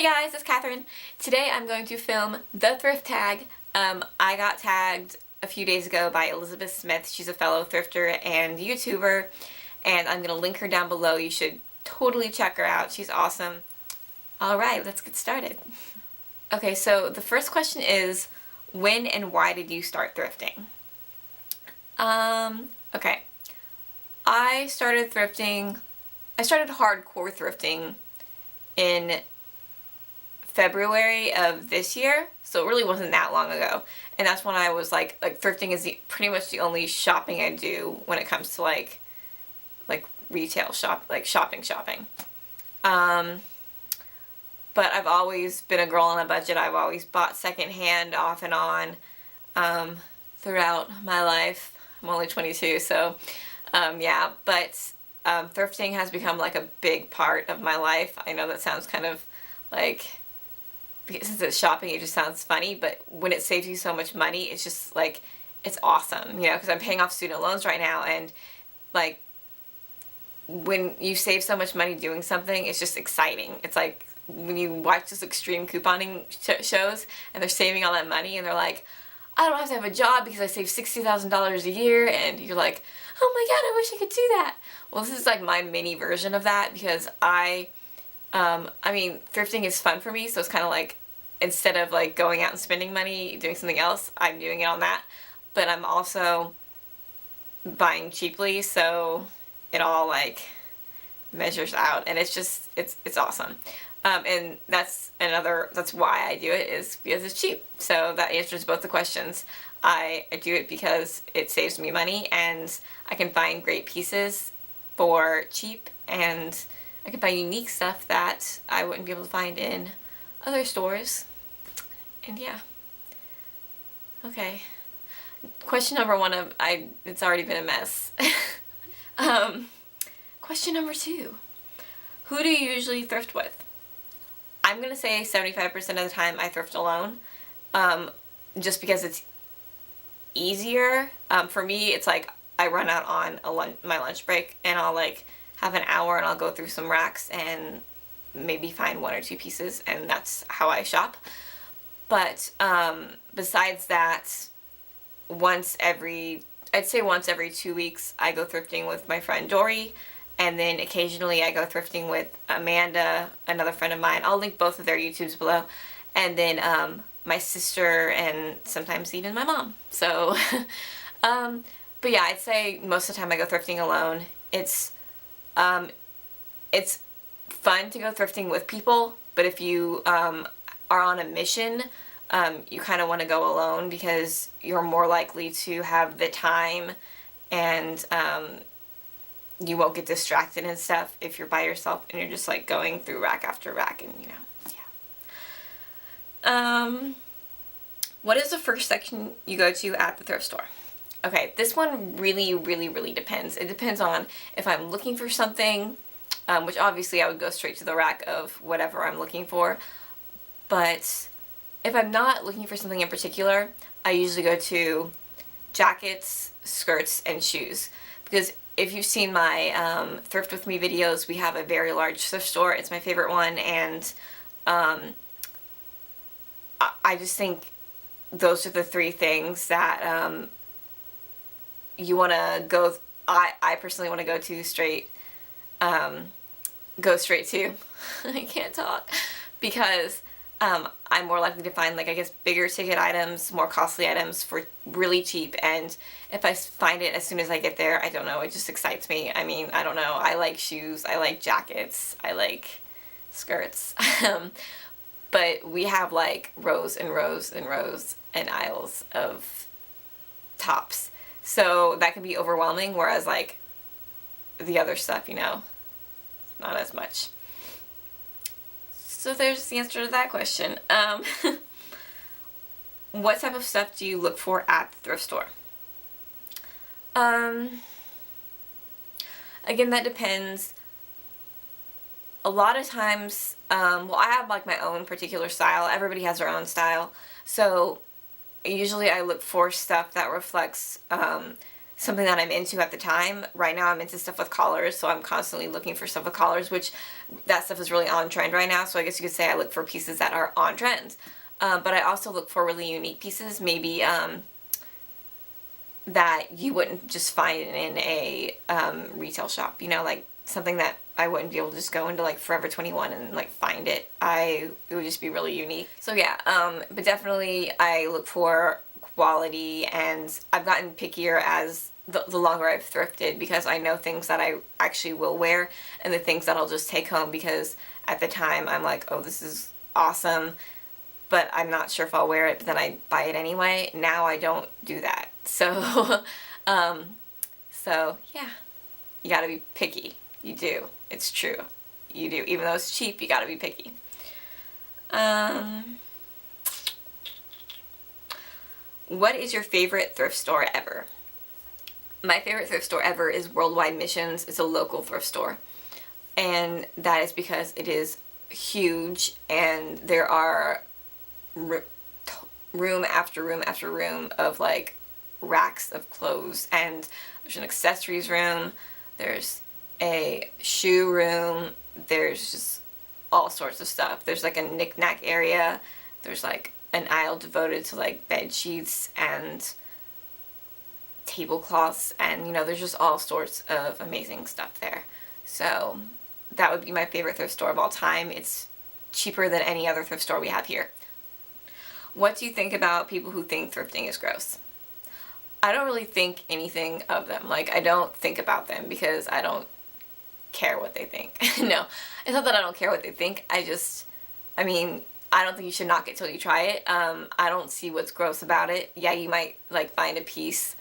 Hey guys, it's Catherine. Today I'm going to film the thrift tag. I got tagged a few days ago by Elizabeth Smith. She's a fellow thrifter and YouTuber, and I'm going to link her down below. You should totally check her out. She's awesome. Alright, let's get started. Okay, so the first question is, when and why did you start thrifting? Okay. I started hardcore thrifting in February of this year, so it really wasn't that long ago. And that's when I was like thrifting is pretty much the only shopping I do when it comes to like retail shopping. But I've always been a girl on a budget. I've always bought secondhand off and on throughout my life. I'm only 22, so yeah, but thrifting has become like a big part of my life. I know that sounds kind of like, since it's shopping, it just sounds funny, but when it saves you so much money, it's just like, it's awesome, you know, because I'm paying off student loans right now, and like, when you save so much money doing something, it's just exciting. It's like when you watch those extreme couponing shows, and they're saving all that money, and they're like, I don't have to have a job because I save $60,000 a year, and you're like, oh my god, I wish I could do that. Well, this is like my mini version of that, because I mean, thrifting is fun for me, so it's kind of like, instead of like going out and spending money doing something else, I'm doing it on that. But I'm also buying cheaply, so it all like measures out, and it's just, it's awesome. And that's why I do it, is because it's cheap. So that answers both the questions. I do it because it saves me money, and I can find great pieces for cheap, and I can find unique stuff that I wouldn't be able to find in other stores. And yeah. Okay. Question number one it's already been a mess. Question number two. Who do you usually thrift with? I'm going to say 75% of the time I thrift alone. Just because it's easier. For me, it's like I run out on my lunch break, and I'll like have an hour, and I'll go through some racks and maybe find one or two pieces, and that's how I shop. But besides that, I'd say once every 2 weeks, I go thrifting with my friend Dory, and then occasionally I go thrifting with Amanda, another friend of mine. I'll link both of their YouTubes below. And then my sister, and sometimes even my mom. So, but yeah, I'd say most of the time I go thrifting alone. It's fun to go thrifting with people, but if you are on a mission, you kind of want to go alone, because you're more likely to have the time, and you won't get distracted and stuff if you're by yourself and you're just like going through rack after rack, and you know, yeah. What is the first section you go to at the thrift store? Okay, this one really depends. It depends on if I'm looking for something, which obviously I would go straight to the rack of whatever I'm looking for. But if I'm not looking for something in particular, I usually go to jackets, skirts, and shoes. Because if you've seen my Thrift With Me videos, we have a very large thrift store. It's my favorite one, and I just think those are the three things that you want to go. I personally want to go to straight. Go straight to. I can't talk, because I'm more likely to find, like, I guess, bigger ticket items, more costly items for really cheap. And if I find it as soon as I get there, I don't know, it just excites me. I mean, I don't know. I like shoes. I like jackets. I like skirts. But we have like rows and rows and rows and aisles of tops. So that can be overwhelming, whereas like the other stuff, you know, not as much. So there's the answer to that question. What type of stuff do you look for at the thrift store? Again, that depends. A lot of times, well, I have like my own particular style. Everybody has their own style. So usually I look for stuff that reflects something that I'm into at the time. Right now I'm into stuff with collars, so I'm constantly looking for stuff with collars, which that stuff is really on trend right now, so I guess you could say I look for pieces that are on trend. But I also look for really unique pieces, maybe that you wouldn't just find in a retail shop, you know, like something that I wouldn't be able to just go into like Forever 21 and like find it. It would just be really unique. So yeah, but definitely I look for quality, and I've gotten pickier as the longer I've thrifted, because I know things that I actually will wear and the things that I'll just take home, because at the time I'm like, oh, this is awesome, but I'm not sure if I'll wear it, but then I buy it anyway. Now I don't do that. So, so yeah, you gotta be picky. You do. It's true. You do. Even though it's cheap, you gotta be picky. What is your favorite thrift store ever? My favorite thrift store ever is Worldwide Missions. It's a local thrift store. And that is because it is huge, and there are room after room after room of like racks of clothes, and there's an accessories room, there's a shoe room, there's just all sorts of stuff. There's like a knick-knack area, there's like an aisle devoted to like bed sheets and tablecloths, and you know, there's just all sorts of amazing stuff there. So that would be my favorite thrift store of all time. It's cheaper than any other thrift store we have here. What do you think about people who think thrifting is gross? I don't really think anything of them. Like, I don't think about them because I don't care what they think. No, it's not that I don't care what they think. I mean, I don't think you should knock it till you try it. I don't see what's gross about it. Yeah, you might like find a piece.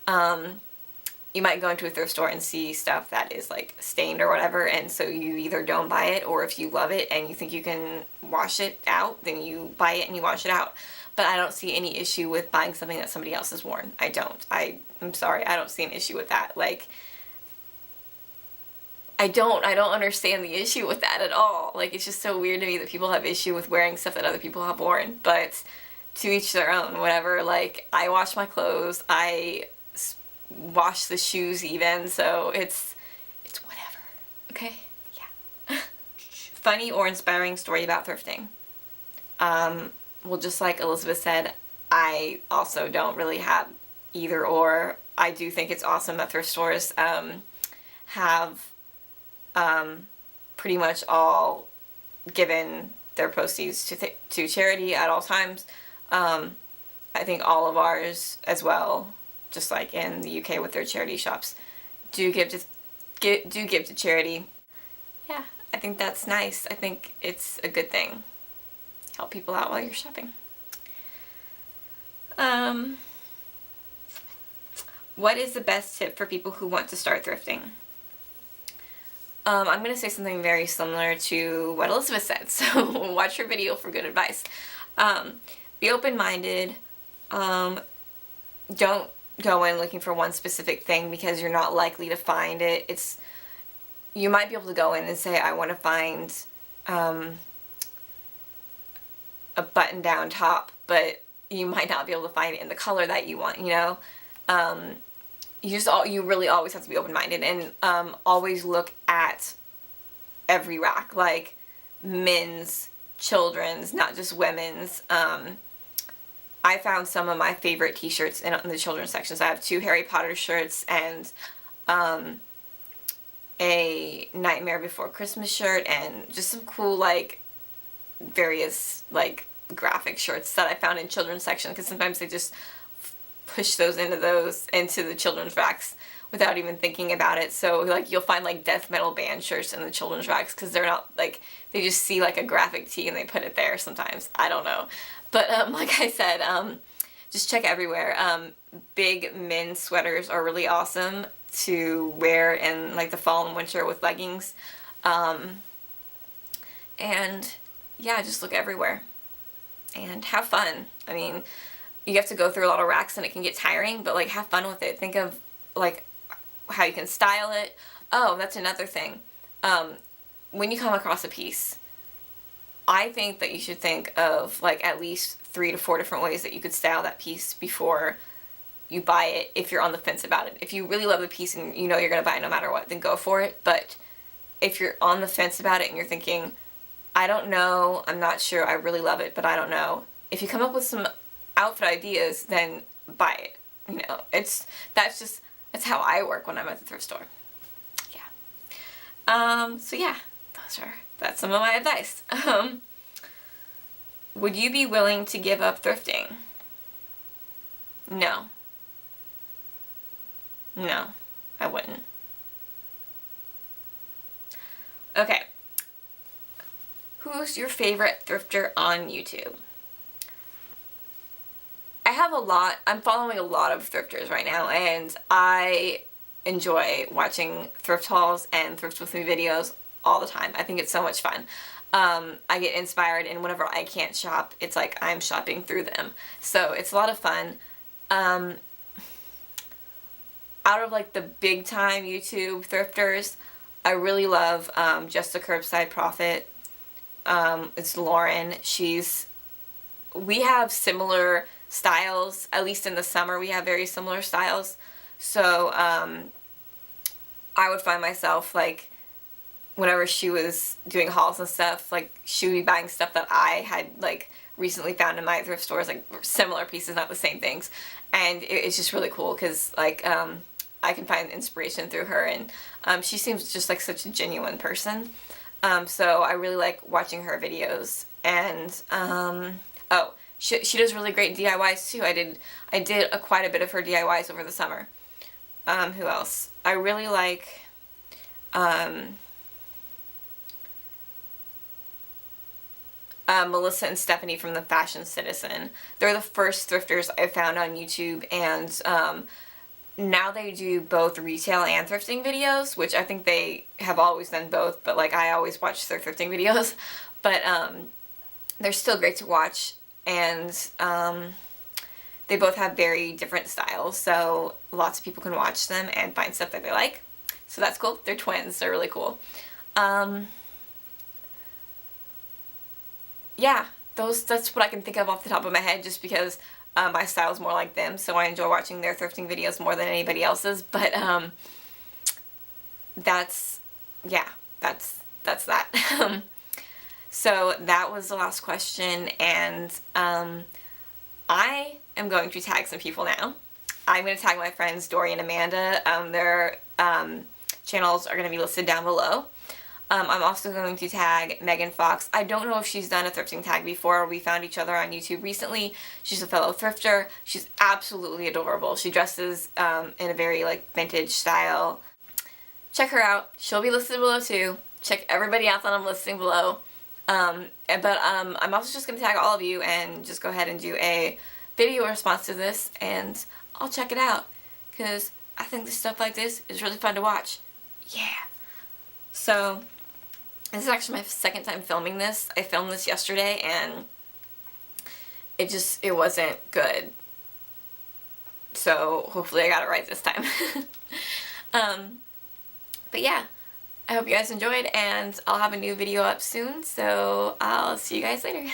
You might go into a thrift store and see stuff that is like stained or whatever, and so you either don't buy it, or if you love it and you think you can wash it out, then you buy it and you wash it out. But I don't see any issue with buying something that somebody else has worn. I don't. I'm sorry, I don't see an issue with that. Like, I don't understand the issue with that at all. Like, it's just so weird to me that people have issue with wearing stuff that other people have worn, but to each their own, whatever. Like, I wash my clothes, I wash the shoes even, so it's whatever. Okay? Yeah. Funny or inspiring story about thrifting. Well, just like Elizabeth said, I also don't really have either or. I do think it's awesome that thrift stores have pretty much all given their proceeds to charity at all times. I think all of ours as well, just like in the UK with their charity shops, do give to charity. Yeah, I think that's nice. I think it's a good thing. Help people out while you're shopping. What is the best tip for people who want to start thrifting? I'm going to say something very similar to what Elizabeth said, so watch her video for good advice. Be open-minded. Don't go in looking for one specific thing, because you're not likely to find it. You might be able to go in and say, I want to find a button-down top, but you might not be able to find it in the color that you want, you know? You really always have to be open-minded, and always look at every rack, like men's, children's, not just women's. I found some of my favorite t-shirts in the children's sections. I have 2 Harry Potter shirts and a Nightmare Before Christmas shirt, and just some cool like various like graphic shirts that I found in children's section, because sometimes they just push those into the children's racks without even thinking about it. So like you'll find like death metal band shirts in the children's racks, because they're not like, they just see like a graphic tee and they put it there sometimes. I don't know. But like I said, just check everywhere. Big men's sweaters are really awesome to wear in like the fall and winter with leggings. And yeah, just look everywhere and have fun. I mean, you have to go through a lot of racks and it can get tiring, but like have fun with it. Think of like how you can style it. Oh, that's another thing. When you come across a piece, I think that you should think of like at least 3 to 4 different ways that you could style that piece before you buy it if you're on the fence about it. If you really love the piece and you know you're going to buy it no matter what, then go for it. But if you're on the fence about it and you're thinking, I don't know, I'm not sure, I really love it, but I don't know. If you come up with some outfit ideas, then buy it. You know, that's how I work when I'm at the thrift store. Yeah. So yeah, that's some of my advice. Would you be willing to give up thrifting? No. No, I wouldn't. Okay. Who's your favorite thrifter on YouTube? I'm following a lot of thrifters right now, and I enjoy watching thrift hauls and thrift with me videos all the time. I think it's so much fun. I get inspired, and whenever I can't shop, it's like I'm shopping through them. So it's a lot of fun. Out of like the big time YouTube thrifters, I really love Just a Curbside Prophet. It's Lauren. We have similar styles, at least in the summer we have very similar styles. So I would find myself like whenever she was doing hauls and stuff, like she would be buying stuff that I had like recently found in my thrift stores, like similar pieces, not the same things. And it's just really cool because like I can find inspiration through her, and she seems just like such a genuine person. So I really like watching her videos. And she does really great DIYs too. I did quite a bit of her DIYs over the summer. Who else? I really like Melissa and Stephanie from the Fashion Citizen. They're the first thrifters I found on YouTube, and now they do both retail and thrifting videos, which I think they have always done both, but like I always watch their thrifting videos. But they're still great to watch, and they both have very different styles, so lots of people can watch them and find stuff that they like. So that's cool. They're twins. They're really cool. Yeah, that's what I can think of off the top of my head, just because my style is more like them, so I enjoy watching their thrifting videos more than anybody else's. But that's that. So that was the last question, and I am going to tag some people now. I'm going to tag my friends Dory and Amanda. Their channels are going to be listed down below. I'm also going to tag Megan Fox. I don't know if she's done a thrifting tag before. We found each other on YouTube recently. She's a fellow thrifter. She's absolutely adorable. She dresses in a very like vintage style. Check her out. She'll be listed below too. Check everybody else that I'm listing below. But I'm also just going to tag all of you and just go ahead and do a video response to this, and I'll check it out because I think this stuff like this is really fun to watch. Yeah. So this is actually my second time filming this. I filmed this yesterday and it wasn't good. So hopefully I got it right this time. But yeah, I hope you guys enjoyed, and I'll have a new video up soon, so I'll see you guys later.